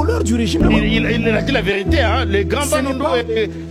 voleurs du régime. Il a dit la vérité, hein. Les grands Bandundu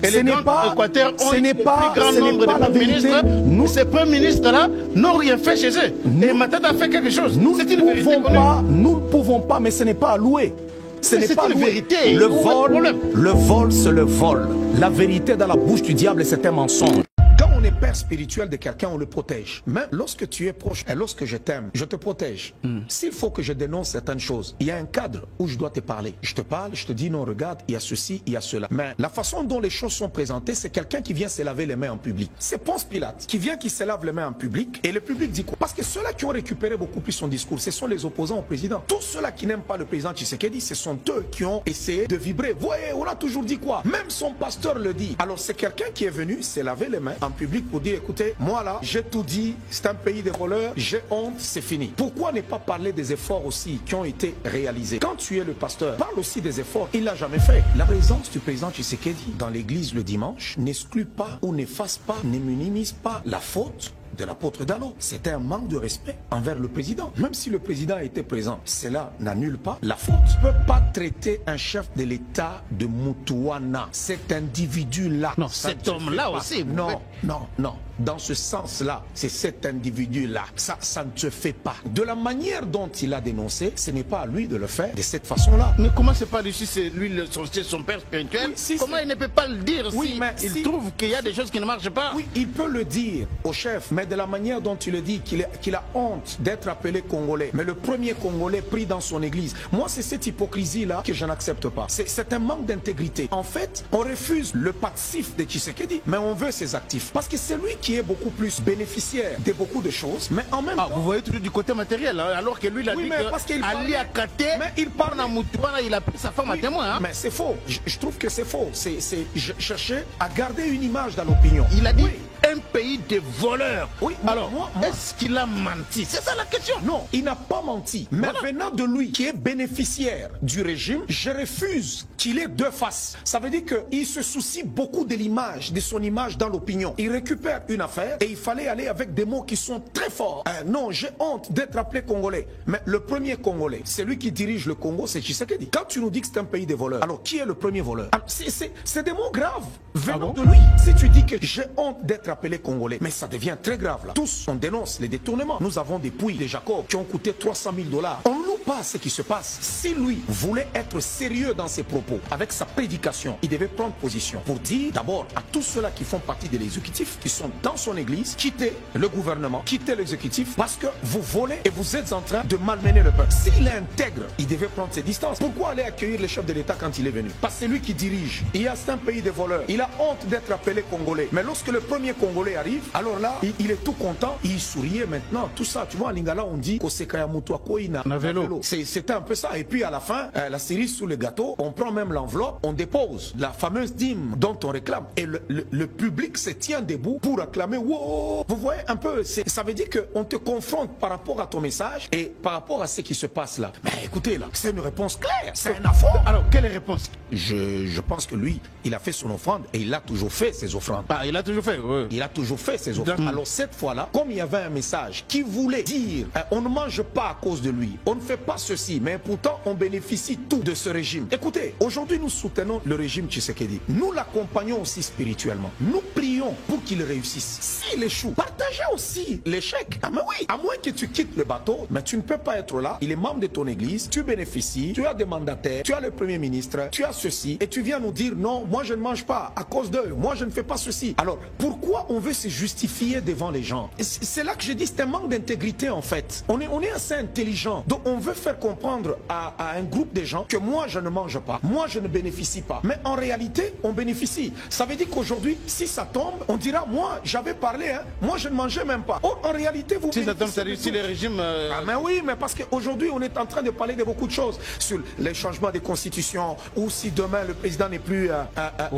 et les grands Équateur ont le plus grand nombre de ministres. Ces premiers ministres-là n'ont rien fait chez eux. Et Matata a fait quelque chose. Nous ne pouvons pas, mais ce n'est pas à louer. Ce n'est pas la vérité. Le vol, c'est le vol. La vérité dans la bouche du diable, c'est un mensonge. Quand on est père spirituel de quelqu'un, on le protège. Mais lorsque tu es proche et lorsque je t'aime, je te protège. S'il faut que je dénonce certaines choses, il y a un cadre où je dois te parler. Je te parle, je te dis non, regarde, il y a ceci, il y a cela. Mais la façon dont les choses sont présentées, c'est quelqu'un qui vient se laver les mains en public. C'est Ponce Pilate qui vient, qui se lave les mains en public. Et le public dit quoi? Parce que ceux-là qui ont récupéré beaucoup plus son discours, ce sont les opposants au président. Tous ceux-là qui n'aiment pas le président Tshisekedi, ce sont eux qui ont essayé de vibrer. Vous voyez, on a toujours dit quoi? Même son pasteur le dit. Alors c'est quelqu'un qui est venu se laver les mains en public pour dire, écoutez, moi là, j'ai tout dit, c'est un pays de voleurs, j'ai honte, c'est fini. Pourquoi ne pas parler des efforts aussi qui ont été réalisés? Quand tu es le pasteur, parle aussi des efforts, il l'a jamais fait. La présence du président Tshisekedi dans l'église le dimanche n'exclut pas ou n'efface pas, ne minimise pas la faute de l'apôtre Dalo. C'était un manque de respect envers le président. Même si le président était présent, cela n'annule pas la faute. Tu ne peux pas traiter un chef de l'État de Mutuana. Cet individu-là. Non, cet homme-là aussi. Non. Dans ce sens-là, c'est cet individu-là. Ça ne se fait pas. De la manière dont il a dénoncé, ce n'est pas à lui de le faire de cette façon-là. Mais comment c'est pas lui si c'est lui son père spirituel? Oui, comment il ne peut pas le dire il trouve qu'il y a des choses qui ne marchent pas? Oui, il peut le dire au chef, mais de la manière dont il le dit, qu'il a honte d'être appelé Congolais. Mais le premier Congolais pris dans son église. Moi, c'est cette hypocrisie-là que je n'accepte pas. C'est un manque d'intégrité. En fait, on refuse le passif de Tshisekedi, mais on veut ses actifs. Parce que c'est lui qui est beaucoup plus bénéficiaire de beaucoup de choses, mais en même temps... Vous voyez toujours du côté matériel, hein, alors que lui, il a dit qu'Ali a caté, mais il parle à Mutuana, il a pris sa femme à témoin. Hein. Mais c'est faux. Je trouve que c'est faux. Je cherchais à garder une image dans l'opinion. Il a dit... un pays de voleurs. Oui, alors, est-ce qu'il a menti? C'est ça la question. Non, il n'a pas menti. Mais venant de lui, qui est bénéficiaire du régime, je refuse qu'il ait deux faces. Ça veut dire qu'il se soucie beaucoup de l'image, de son image dans l'opinion. Il récupère une affaire et il fallait aller avec des mots qui sont très forts. Non, j'ai honte d'être appelé Congolais. Mais le premier Congolais, c'est lui qui dirige le Congo, c'est Tshisekedi. Quand tu nous dis que c'est un pays de voleurs, alors qui est le premier voleur? C'est des mots graves venant de lui. Si tu dis que j'ai honte d'être appelé Congolais, mais ça devient très grave là. Tous, on dénonce les détournements. Nous avons des puits de Jacob qui ont coûté 300 000 $. On ne loue pas ce qui se passe. Si lui voulait être sérieux dans ses propos, avec sa prédication, il devait prendre position pour dire d'abord à tous ceux-là qui font partie de l'exécutif, qui sont dans son église, quittez le gouvernement, quittez l'exécutif, parce que vous volez et vous êtes en train de malmener le peuple. S'il est intègre, il devait prendre ses distances. Pourquoi aller accueillir le chef de l'État quand il est venu? Parce que c'est lui qui dirige. Il y a un pays de voleurs. Il a honte d'être appelé Congolais. Mais lorsque le premier Congolais arrive, alors là, il est tout content, il souriait maintenant, tout ça. Tu vois, en lingala, on dit c'était un peu ça. Et puis à la fin, la cerise sous le gâteau, on prend même l'enveloppe, on dépose la fameuse dîme dont on réclame. Et le public se tient debout pour acclamer. Wow! Vous voyez un peu, ça veut dire qu'on te confronte par rapport à ton message et par rapport à ce qui se passe là. Mais écoutez là, c'est une réponse claire, c'est un affront. Alors, quelle réponse? Je pense que lui, il a fait son offrande et il a toujours fait ses offrandes. Il a toujours fait, oui. Il a toujours fait ses offrandes. Alors cette fois-là, comme il y avait un message qui voulait dire on ne mange pas à cause de lui, on ne fait pas ceci, mais pourtant on bénéficie tout de ce régime. Écoutez, aujourd'hui nous soutenons le régime Tshisekedi. Nous l'accompagnons aussi spirituellement. Nous prions pour qu'il réussisse. S'il échoue, partagez aussi l'échec. Ah mais oui, à moins que tu quittes le bateau, mais tu ne peux pas être là. Il est membre de ton église, tu bénéficies, tu as des mandataires, tu as le premier ministre, tu as ceci, et tu viens nous dire non, moi je ne mange pas à cause d'eux, moi je ne fais pas ceci. Alors pourquoi on veut se justifier devant les gens? C'est là que je dis c'est un manque d'intégrité en fait. On est assez intelligent, donc on veut faire comprendre à un groupe de gens que moi je ne mange pas, moi je ne bénéficie pas, mais en réalité on bénéficie. Ça veut dire qu'aujourd'hui si ça tombe, on dira moi j'avais parlé, hein, moi je ne mangeais même pas. Or en réalité vous si ça tombe, ça réussit les régimes Ah mais oui, mais parce qu'aujourd'hui on est en train de parler de beaucoup de choses sur les changements de constitution, ou si demain le président n'est plus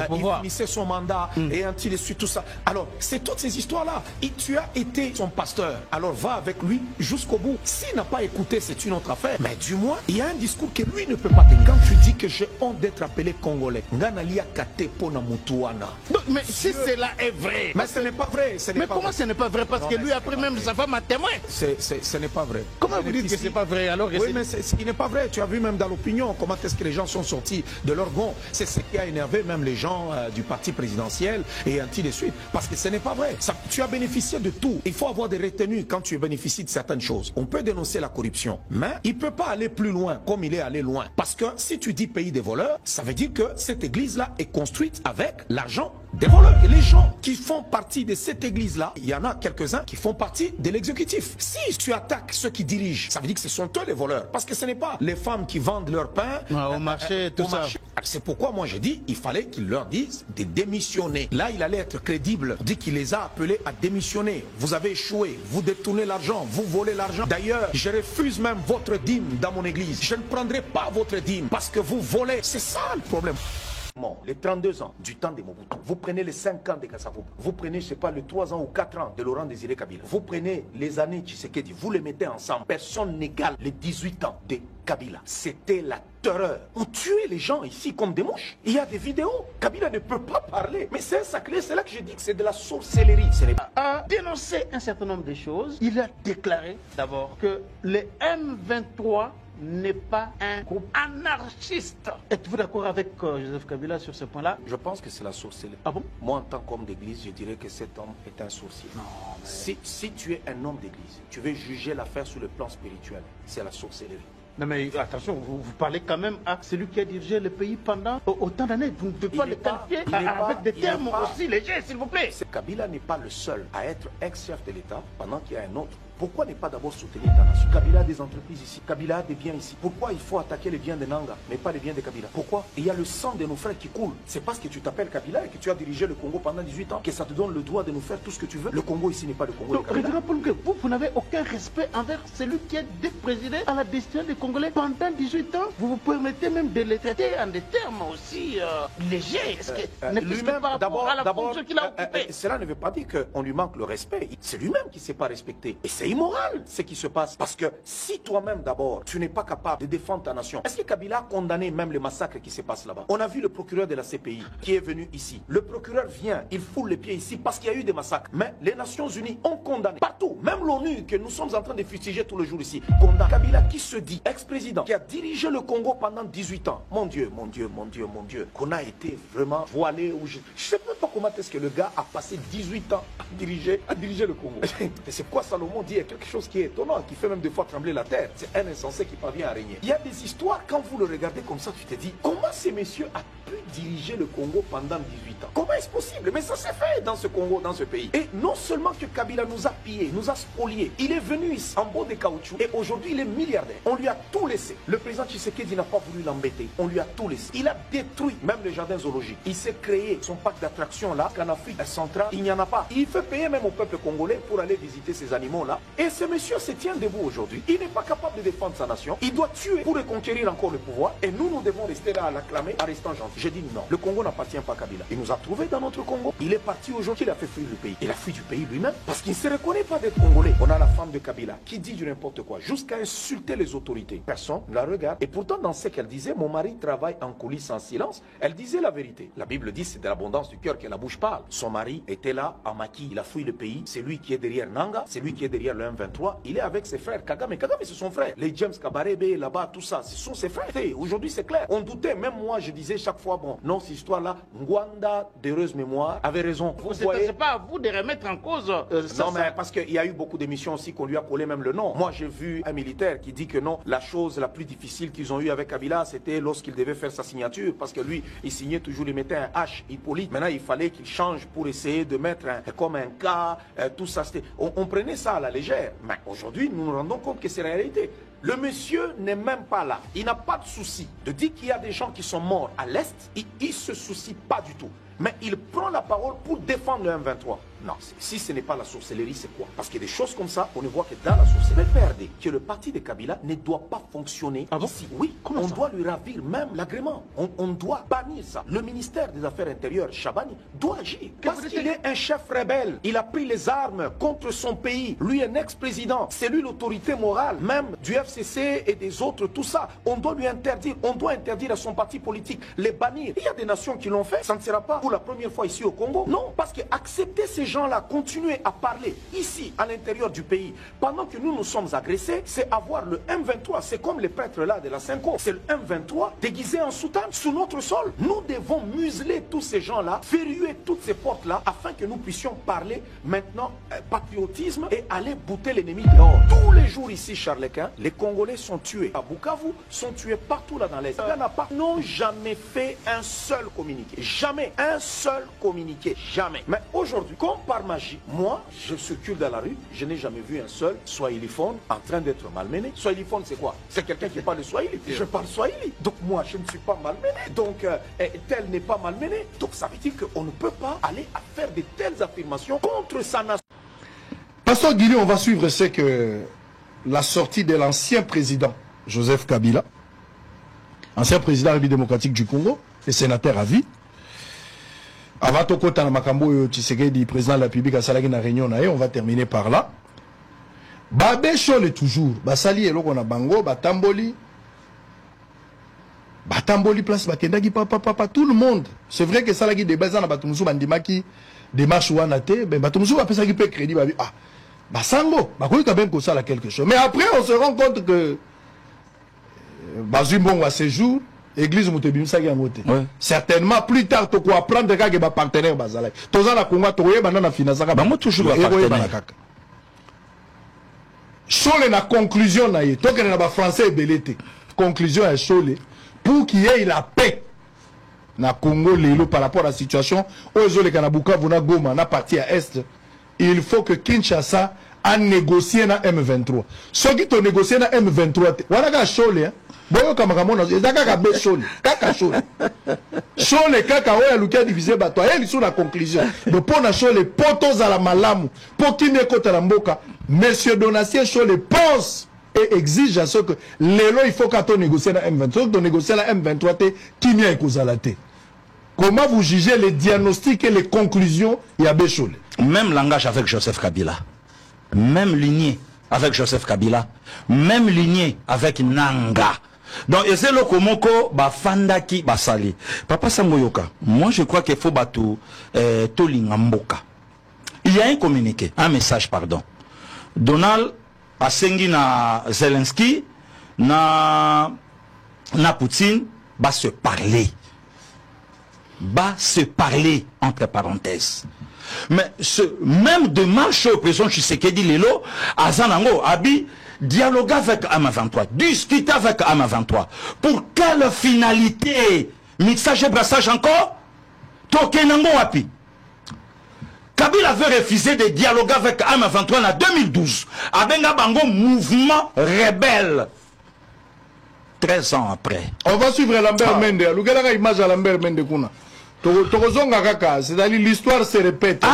il finissait son mandat et ainsi de suite, tout ça. Alors c'est toutes ces histoires là. Et tu as été son pasteur, alors va avec lui jusqu'au bout. S'il n'a pas écouté, c'est une autre affaire. faire. Mais du moins, il y a un discours que lui ne peut pas tenir. Quand tu dis que j'ai honte d'être appelé Congolais, mais si cela est vrai. Mais ce n'est pas vrai. Mais comment ce n'est pas vrai? Parce que lui, après même sa femme a témoin. Ce n'est pas vrai. Comment vous dites que ce n'est pas vrai alors? Oui, mais il n'est pas vrai. Tu as vu même dans l'opinion comment est-ce que les gens sont sortis de leur gond. C'est ce qui a énervé même les gens du parti présidentiel et ainsi de suite. Parce que ce n'est pas vrai. Ça, tu as bénéficié de tout. Il faut avoir des retenues quand tu bénéficies de certaines choses. On peut dénoncer la corruption, mais il ne peut pas aller plus loin comme il est allé loin. Parce que si tu dis pays des voleurs, ça veut dire que cette église-là est construite avec l'argent des voleurs. Et les gens qui font partie de cette église-là, il y en a quelques-uns qui font partie de l'exécutif. Si tu attaques ceux qui dirigent, ça veut dire que ce sont eux les voleurs. Parce que ce n'est pas les femmes qui vendent leur pain au marché, tout ça. C'est pourquoi moi j'ai dit, il fallait qu'ils leur disent de démissionner. Là, il allait être crédible. Il dit qu'il les a appelés à démissionner. Vous avez échoué, vous détournez l'argent, vous volez l'argent. D'ailleurs, je refuse même votre dîme dans mon église. Je ne prendrai pas votre dîme parce que vous volez. C'est ça le problème. Les 32 ans du temps de Mobutu, vous prenez les 5 ans de Kassavou, vous prenez, je sais pas, les 3 ans ou 4 ans de Laurent Désiré Kabila, vous prenez les années Tshisekedi, vous les mettez ensemble, personne n'égale les 18 ans de Kabila. C'était la terreur. On tuait les gens ici comme des mouches. Il y a des vidéos. Kabila ne peut pas parler. Mais c'est un sacré, c'est là que je dis que c'est de la sorcellerie. A dénoncé un certain nombre de choses. Il a déclaré d'abord que les M23 n'est pas un groupe anarchiste. Êtes-vous d'accord avec Joseph Kabila sur ce point-là? Je pense que c'est la sorcellerie. Ah bon? Moi, en tant qu'homme d'église, je dirais que cet homme est un sorcier. Non, mais... si tu es un homme d'église, tu veux juger l'affaire sur le plan spirituel, c'est la sorcellerie. Non mais attention, vous parlez quand même à celui qui a dirigé le pays pendant autant d'années. Vous ne devez pas le qualifier avec des termes aussi légers, s'il vous plaît. Kabila n'est pas le seul à être ex-chef de l'État pendant qu'il y a un autre. Pourquoi ne pas d'abord soutenir ta nation? Kabila a des entreprises ici, Kabila a des biens ici. Pourquoi il faut attaquer les biens de Nanga, mais pas les biens de Kabila? Pourquoi? Il y a le sang de nos frères qui coule. C'est parce que tu t'appelles Kabila et que tu as dirigé le Congo pendant 18 ans que ça te donne le droit de nous faire tout ce que tu veux. Le Congo ici n'est pas le Congo de Kabila. Vous n'avez aucun respect envers celui qui est présidé à la destinée des Congolais pendant 18 ans. Vous vous permettez même de les traiter en des termes aussi légers. Est-ce que lui-même, par rapport à la fonction qu'il a occupée? Cela ne veut pas dire qu'on lui manque le respect. C'est lui-même qui ne s'est pas respecté. Et c'est immoral ce qui se passe. Parce que si toi-même d'abord, tu n'es pas capable de défendre ta nation, est-ce que Kabila a condamné même le massacre qui se passe là-bas? On a vu le procureur de la CPI qui est venu ici. Le procureur vient, il foule les pieds ici parce qu'il y a eu des massacres. Mais les Nations Unies ont condamné partout. Même l'ONU que nous sommes en train de fustiger tous les jours ici, condamne Kabila qui se dit ex-président, qui a dirigé le Congo pendant 18 ans. Mon Dieu, mon Dieu, mon Dieu, mon Dieu. Qu'on a été vraiment voilé. Ou je ne sais même pas comment est-ce que le gars a passé 18 ans à diriger le Congo. Et c'est quoi Salomon dit? Il y a quelque chose qui est étonnant, qui fait même des fois trembler la terre. C'est un insensé qui parvient à régner. Il y a des histoires, quand vous le regardez comme ça, tu te dis, comment ces messieurs a pu diriger le Congo pendant 18 ans? Comment est-ce possible? Mais ça s'est fait dans ce Congo, dans ce pays. Et non seulement que Kabila nous a pillés, nous a spoliés, il est venu ici en beau de caoutchouc et aujourd'hui il est milliardaire. On lui a tout laissé. Le président Tshisekedi n'a pas voulu l'embêter. On lui a tout laissé. Il a détruit même les jardins zoologiques. Il s'est créé son parc d'attractions là, qu'en Afrique centrale, il n'y en a pas. Il fait payer même au peuple congolais pour aller visiter ces animaux là. Et ce monsieur se tient debout aujourd'hui. Il n'est pas capable de défendre sa nation. Il doit tuer pour reconquérir encore le pouvoir. Et nous devons rester là à l'acclamer en restant gentil. J'ai dit non. Le Congo n'appartient pas à Kabila. Il nous a trouvés dans notre Congo. Il est parti aujourd'hui. Il a fait fuir le pays. Il a fui du pays lui-même parce qu'il ne se reconnaît pas d'être Congolais. On a la femme de Kabila qui dit du n'importe quoi jusqu'à insulter les autorités. Personne ne la regarde. Et pourtant, dans ce qu'elle disait, mon mari travaille en coulisses en silence. Elle disait la vérité. La Bible dit c'est de l'abondance du cœur que la bouche parle. Son mari était là en maquis. Il a fui le pays. C'est lui qui est derrière Nanga. C'est lui qui est derrière le M23. Il est avec ses frères. Kagame, c'est son frère. Les James Kabarebe, là-bas, tout ça, ce sont ses frères. Aujourd'hui, c'est clair. On doutait. Même moi, je disais chaque fois, bon, non, cette histoire-là, Ngwanda, d'heureuse mémoire, avait raison. Vous voyez, c'est pas à vous de remettre en cause non, mais parce qu'il y a eu beaucoup d'émissions aussi qu'on lui a collé même le nom. Moi, j'ai vu un militaire qui dit que non, la chose la plus difficile qu'ils ont eue avec Kabila, c'était lorsqu'il devait faire sa signature, parce que lui, il signait toujours, il mettait un H, Hippolyte. Maintenant, il fallait qu'il change pour essayer de mettre comme un K, tout ça. On prenait ça à la légère. Mais aujourd'hui, nous nous rendons compte que c'est la réalité. Le monsieur n'est même pas là. Il n'a pas de souci de dire qu'il y a des gens qui sont morts à l'Est. Il ne se soucie pas du tout. Mais il prend la parole pour défendre le M23. Non, si ce n'est pas la sorcellerie, c'est quoi? Parce que des choses comme ça, on ne voit que dans la sorcellerie. PRD, que le parti de Kabila ne doit pas fonctionner ici. Oui, on doit lui ravir même l'agrément. On doit bannir ça. Le ministère des Affaires intérieures, Chabani, doit agir. Parce qu'il est un chef rebelle. Il a pris les armes contre son pays. Lui, un ex-président. C'est lui l'autorité morale, même du FCC et des autres, tout ça. On doit lui interdire. On doit interdire à son parti politique, les bannir. Il y a des nations qui l'ont fait. Ça ne sera pas pour la première fois ici au Congo. Non, parce que accepter ces gens-là, continuer à parler ici, à l'intérieur du pays, pendant que nous sommes agressés, c'est avoir le M23. C'est comme les prêtres là de la Cinco. C'est le M23 déguisé en soutane sous notre sol. Nous devons museler tous ces gens-là, verrouiller toutes ces portes-là, afin que nous puissions parler maintenant patriotisme et aller bouter l'ennemi dehors. Tous les jours ici, Charles-Quint, les Congolais sont tués. À Bukavu, sont tués partout là dans l'Est. N'ont jamais fait un seul communiqué. Jamais un seul communiqué. Jamais. Mais aujourd'hui, comme par magie, moi, je circule dans la rue, je n'ai jamais vu un seul Swahiliphone en train d'être malmené. Swahiliphone, c'est quoi? C'est quelqu'un qui parle Swahili. Je parle Swahili. Donc moi, je ne suis pas malmené. Donc, tel n'est pas malmené. Donc ça veut dire qu'on ne peut pas aller à faire de telles affirmations contre sa nation. Pasteur Guilly, on va suivre, c'est que la sortie de l'ancien président Joseph Kabila, ancien président de la République démocratique du Congo, et sénateur à vie. Avant tout côté, Makambo Tshisekedi, président de la République, à Salagi na réunion, on va terminer par là. Babé Chol est toujours. Basali et l'on a Bango, Batamboli. Batamboli place Bakendagi, papa, tout le monde. C'est vrai que Salagi de Bazan, Batumusu, Bandimaki, démarche ou Anate, ben Batumusu a pensé qu'il peut crédit. Ah, Basango, Bakoui quand même que ça a quelque chose. Mais après, on se rend compte que Bazumbongo à ce jour, Église Moutebimsa qui a voté. Certainement, plus tard, tu vas apprendre que tu partenaire Bazalai. Tu vas apprendre que tu vas financer. Moi, toujours partenaire. Chole na conclusion na ye. Toi, na ba français belete. Conclusion est Chole. Pour qu'il y ait la paix na Congo lelo par rapport à la situation, Ozole Kanabuka vona Goma na partie à est, il faut que Kinshasa a négocié na M23. Ceux qui ont négocié na M23, voilà ka Chole hein. Boyo kamakamona ezaka ka be Chole, kaka Chole. Chole kaka oya lukia diviser bato, elle sur la conclusion. Donc pour na Chole potos à la malamu, pour qui ne kota la mboka, Monsieur Donatien Chole pense et exige à ce que l'élo il faut qu'on négocie la M23, qu'on négocie la M23 qui n'y a que comment vous jugez les diagnostics et les conclusions il y a Béchole? Même langage avec Joseph Kabila, même lignée avec Joseph Kabila, même lignée avec Nanga. Donc, et c'est le komoko bafandaki basali. Papa Sangoyoka, moi je crois qu'il faut batou tolingamboka. Il y a un communiqué, un message, pardon. Donald Asengi na Zelensky, na Poutine, va se parler. Va se parler, entre parenthèses. Mais ce même démarche au président Tshisekedi Lelo, Azanango, Abi, dialogue avec AM23, discuter avec AM23. Pour quelle finalité? Mixage et brassage encore? Tokenango Api. Kabila avait refusé de dialoguer avec AM23 en 2012. Avec un bango mouvement rebelle. 13 ans après. On va suivre Lambert Mende. L'ougalaka image à Lambert Mende Kuna. C'est-à-dire l'histoire se répète.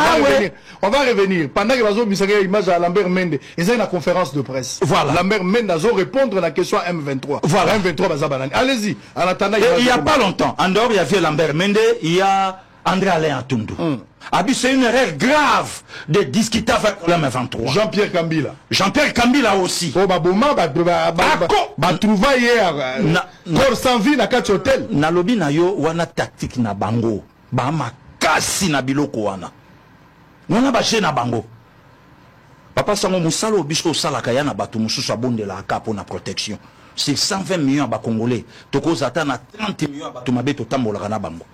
On va revenir. Pendant que Bazo Bissaka image à Lambert Mende, ils ont une conférence de presse. Voilà. Lambert Mende a répondre à la question M23. Voilà. M23 Bazabanani. Allez-y. En attendant, il n'y a pas longtemps. En dehors, il y avait Lambert Mende, il y a André Alain Atundu. C'est une erreur grave de discuter avec l'M23. Jean-Pierre Kambila. Jean-Pierre Kambila aussi. Oh, Baboma, trouva hier. Corps sans vie, na 4 hôtels. Na lobi na yo, wana tactique na bango. Ba makasi na biloko wana. Wana ba na bango. Papa Sango Moussalo, biso salaka ya na batu mususu abonde la akapo na protection. C'est 120 millions ba Congolais. Toko zata na 30 millions ba tumabeto tambola na bango.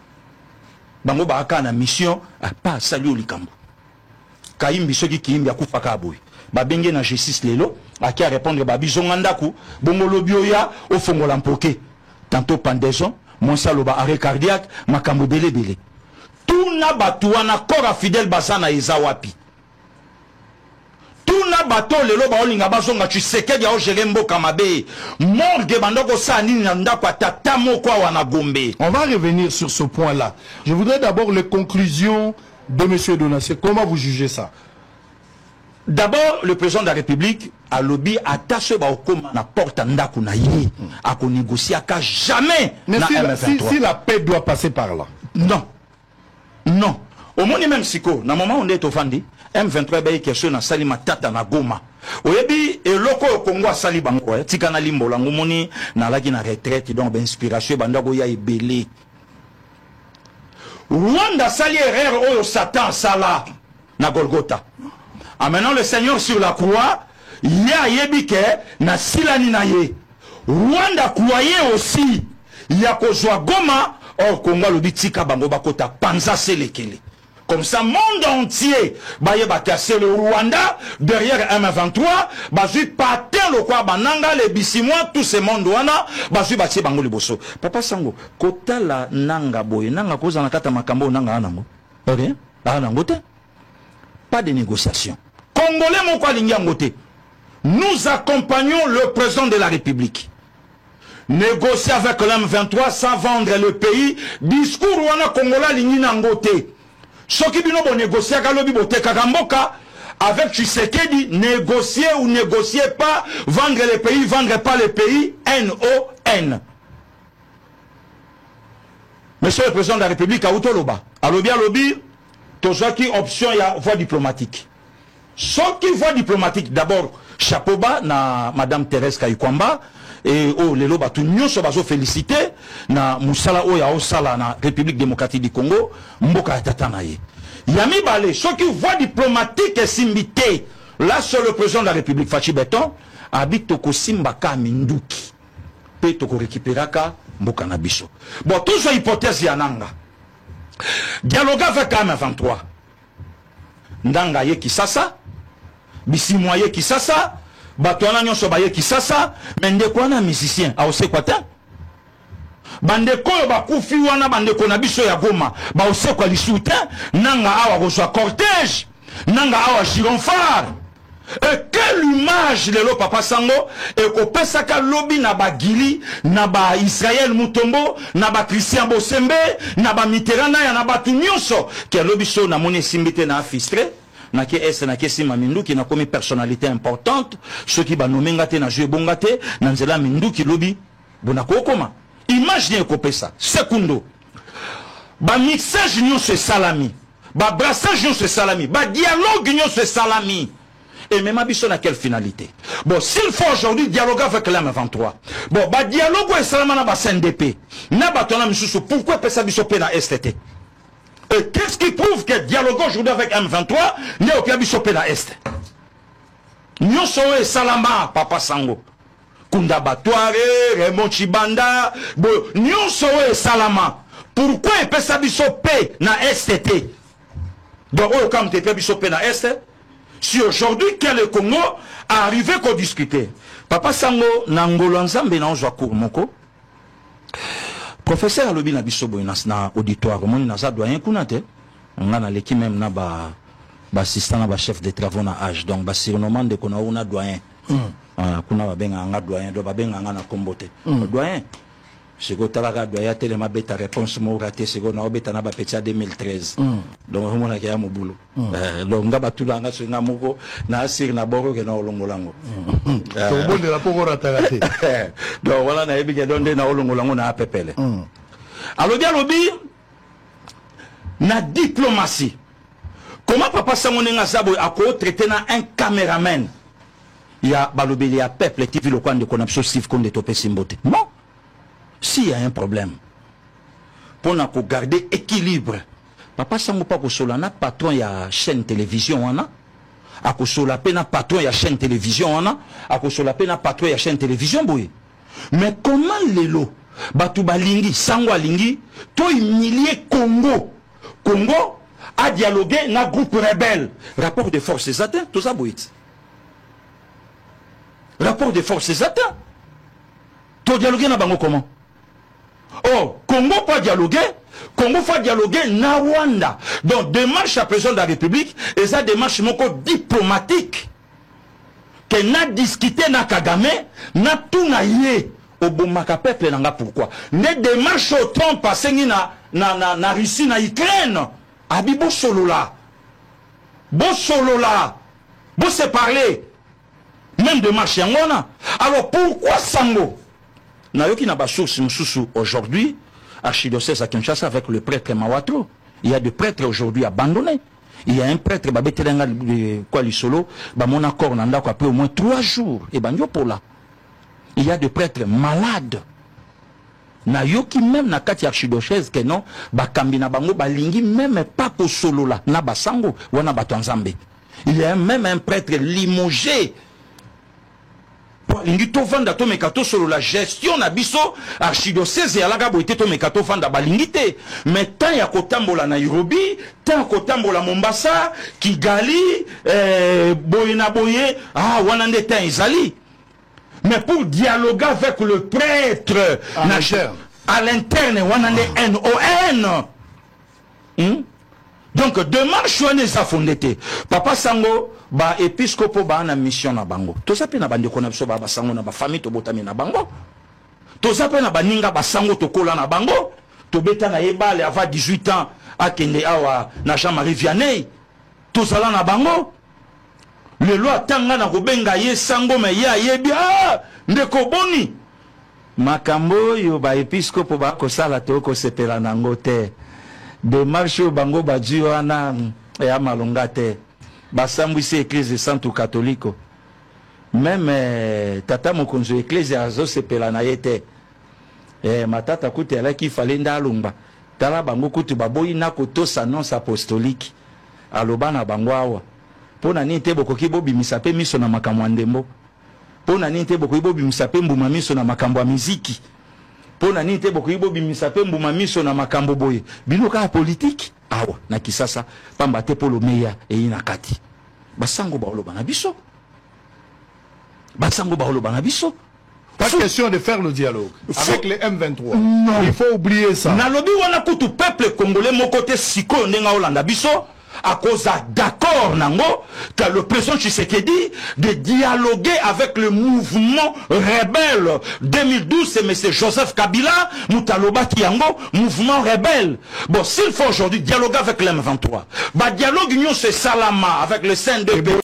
Bango baka na mission pas salut likambo. Kaimbi soki kiimbi akufa kaboy. Ba benge na justice lelo aki a répondre ba bizonga ndaku bongo lobio ya ofongola mpoke. Tantôt pendaison, mon saloba arrêt cardiaque, makambo belé. Tout na batu wana kora fidèle basana ezawapi. Tout na bato lelo ba olinga bazonga Tshisekedi ya ogere mboka mabe. Morgue bandoko sa nini na ndako atata moko wana Gombe. On va revenir sur ce point-là. Je voudrais d'abord les conclusions de M. Donassé. Comment vous jugez ça? D'abord, le président de la République a lobby attaché au coma na porte ndaku na yé à négocier à jamais. Mais si la paix doit passer par là. Non. Non. Au moins même siko, na moment on est au Fandi, M23 bayi question na salima tata na Goma. Oyebi et loko au Congo sali bango, tikana limbo la ngomoni na laki na retraite donc inspiration bandako ya ebele. Rwanda sali erreur oyo Satan sala na Golgotha. Ah, maintenant le Seigneur sur la croix, ya yebike na silani na ye. Rwanda croyait aussi, ya kozwa Goma, or Congo le bitika bango bakota panza selekele. Comme ça, monde entier, baye bakase le Rwanda, derrière M23, bazui pater le quoi bananga, les bisimois, tous ces mondes wana, bazui bati bango le bosso. Papa Sango, kota la nanga boye, nanga koza na kata makambo nanga anango. Ok? Anango te? Pas de négociation. Congolais mon quoi l'ingangote. Nous accompagnons le président de la République. Négocier avec l'M23 sans vendre le pays. Discours wana Congolais l'ingangote. Ce qui bino bon négocier kalobi bote kakamboka avec Tshisekedi, négocier ou négocier pas, vendre le pays, vendre pas le pays, N-O-N. Monsieur le président de la République a outoloba. Alobi, toujours qui option il y a voie diplomatique. Ce qui voie diplomatique, d'abord, chapeau bas na Madame Thérèse Kayikwamba, et oh, les loba tout nous sommes félicité na Moussala Oya Osala na République démocratique du Congo, Mboka Tatanaye. Yami Balé, ce qui voie diplomatique est simbité. Là, sur le président de la République, Fachi Beton, habite Toko Simbaka Minduki. Pe Toko récupéraka Mboka Nabiso. Bon, tout ce hypothèse yananga. Dialogue avec M23. Ndanga ye Kisasa, Bisimwa ye Kisasa, Batouana nyonso ba ye Kisasa, mendeko wana musicien, aose kwa te? Bandeko ba kufi wana bandeko na biso ya Goma, ba ose kwa lisu te? Nanga awa kozwa cortège, nanga awa chironfar. Et quelle image lelo Papa Sango et ko pesaka lobby na ba Gili, na ba Israël Mutombo, na ba Christian Bosembe, na ba Mitterrand na ba tunyonso ke lobby so na moni simbité na afistre na ke est na ke sima Minduki na komi personnalité importante ceux qui ba nomenga te na jeu bongate na nzela Minduki lobby bona kokoma image ne ko pesa sekundo ba mixage nyonso salami ba brassage nyonso salami ba dialogue nyonso salami. Et même Abisso à quelle finalité? Bon, s'il faut aujourd'hui dialoguer avec l'M23, bon, bah dialogue est seulement dans la CNDP. N'a pas ton ami pourquoi peut s'abisso na STT? Et qu'est-ce qui prouve que dialogue aujourd'hui avec M23 n'est au Piabisso na ST? Nous sommes Salama, Papa Sango. Kunda Batouare, Raymond Chibanda, bon, nous sommes Salama. Pourquoi peut s'abisso na STT? Donc, au camp de Piabisso na ST? Si aujourd'hui que le Congo a arrivé qu'au discuter, Papa Sango Nangolo Nzambe na ozwa moko. Professeur alobi na biso boy na auditoire moni na za doyen kunate. On a l'équipe même na ba assistant na ba chef de travaux na âge donc ba surnommant de kona una doyen. Kuna ba benga nga doyen do ba benga nga na kombote. Doyen Sego talaga doya telema beta réponse mo raté sego na obeta na ba petit 2013. Donc on a kaya mo boulot. Donc ngaba tulanga singa moko na asir na boro ke na olongolango. To bonde la poko ratagate. Donc voilà na ebi ke donde na olongolango na apepele. Alors bien lobi na diplomatie. Comment Papa Sangonenga Sabo a traité na un caméraman? Il y a balobeli ya peuple TV le coin de connexion sif konde topé simbote. Non. S'il y a un problème, pour garder équilibre, Papa Sango pas que solana patron ya chaîne télévision wana, a que sola pena patron ya chaîne télévision wana, a que sola pena patron ya chaîne télévision boy. Mais comment lelo batu balingi Sango alingi to humilier Congo a dialogué na groupe rebelle, rapport de forces atteintes tout ça boy. Rapport de forces atteintes. To dialoguer na bango comment? Oh, Congo pas dialoguer, Congo faut dialoguer na Rwanda. Donc démarche à président de la République et ça démarche moko diplomatique. Que na discuté na Kagame, na tout na yé au bomaka peuple nanga pourquoi? Ne démarche au temps passé na Russie na Ukraine. Abi bo solo là. Bo solo là. Bo se parler. Même de marché ngona. Alors pourquoi Sango? Nayoki na ba source msusu aujourd'hui, archidiocèse à Kinshasa avec le prêtre Mawatro. Il y a des prêtres aujourd'hui abandonnés. Il y a un prêtre babetelenga quoi li solo, ba mon accord nanda ko après au moins 3 jours et banjo pour là. Il y a des prêtres malades. Nayoki même na kati archidiocèse que non, ba kambina bango balingi même pas pour solo là, na basango wana batanzambe. Il y a même un prêtre limogé. Lingi to vanda to mekato solo la gestion na biso archidiocèse ya laga boité to mekato vanda balingité mais tant ya kotambola Nairobi tant kotambola Mombasa Kigali boyena boye wana nde tant izali mais pour dialoguer avec le prêtre à l'interne wana nde NON. Donc démarche wana za fondete papa Sango ba épiscopo ba na mission na bango toza pe na bande ko na biso ba Sango na ba famille to botami na bango toza pe na baninga ba Sango to kola na bango to beta na yebale ava 18 ans akende awa na Jean-Marie Vianney tozala na bango le loi tanga na kobenga ye Sango me ya yebi ndeko boni makambo yo ba épiscopo ba ko sala to ko sepela na ngote démarche au bango badji wana ya malonga te basambwisi église santo catholique même tata mokonzo église azo sepela na yete matata kuti alaki fallait ndalumba tala bango kuti baboyi na kotosa annonce apostolique aloba na bango awa pona nini te bokoki bobimisa pe miso na makambo ya ndembo pona nini te bokoki bobimisa pe mbuma miso na makambo ya miziki pona nini te bokoki bobimisa pe mbuma miso na makambo boye bino kaka politique awa na Kisasa pamba te polo meya eyina kati basango baoloba na biso pas question de faire le dialogue avec les M23 non. Il faut oublier ça nalobi wana kutu peuple congolais moko te sikoyo ndenga olanda biso à cause d'accord nango que le président Tshisekedi de dialoguer avec le mouvement rebelle 2012 c'est M. Joseph Kabila Moutaloba Kiango mouvement rebelle. Bon s'il faut aujourd'hui dialoguer avec l'M23 bah dialogue union c'est Salama avec le CNDP